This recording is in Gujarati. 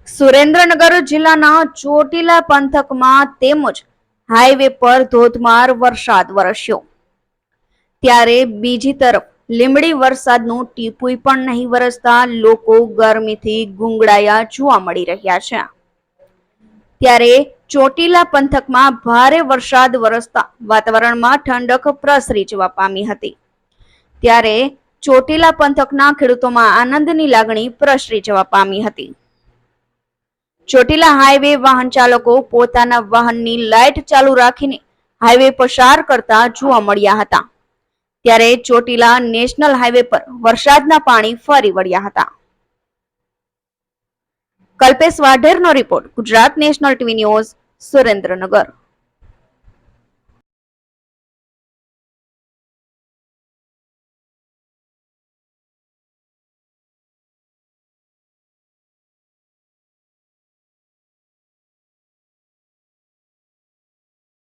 સુરેન્દ્રનગર જિલ્લાના ચોટીલા પંથકમાં તેમજ હાઈવે પર ધોધમાર વરસાદ વરસ્યો ત્યારે બીજી તરફ લીંબડી વરસાદનું ટીપું પણ નહીં વરસતા લોકો ગરમીથી ગુંગળાયા જોવા મળી રહ્યા છે। ત્યારે ચોટીલા પંથકમાં ભારે વરસાદ વરસતા વાતાવરણમાં ઠંડક પ્રસરી જવા પામી હતી। ત્યારે ચોટીલા પંથકના ખેડૂતોમાં આનંદની લાગણી પ્રસરી જવા પામી હતી। ચોટીલા હાઈવે વાહન ચાલકો પોતાના વાહનની લાઇટ ચાલુ રાખીને હાઈવે પસાર કરતા જોવા મળ્યા હતા। ત્યારે ચોટીલા નેશનલ હાઈવે પર વરસાદના પાણી ફરી વળ્યા હતા। કલ્પેશ વાઢેરનો report, Gujarat national TV news, Surendranagar.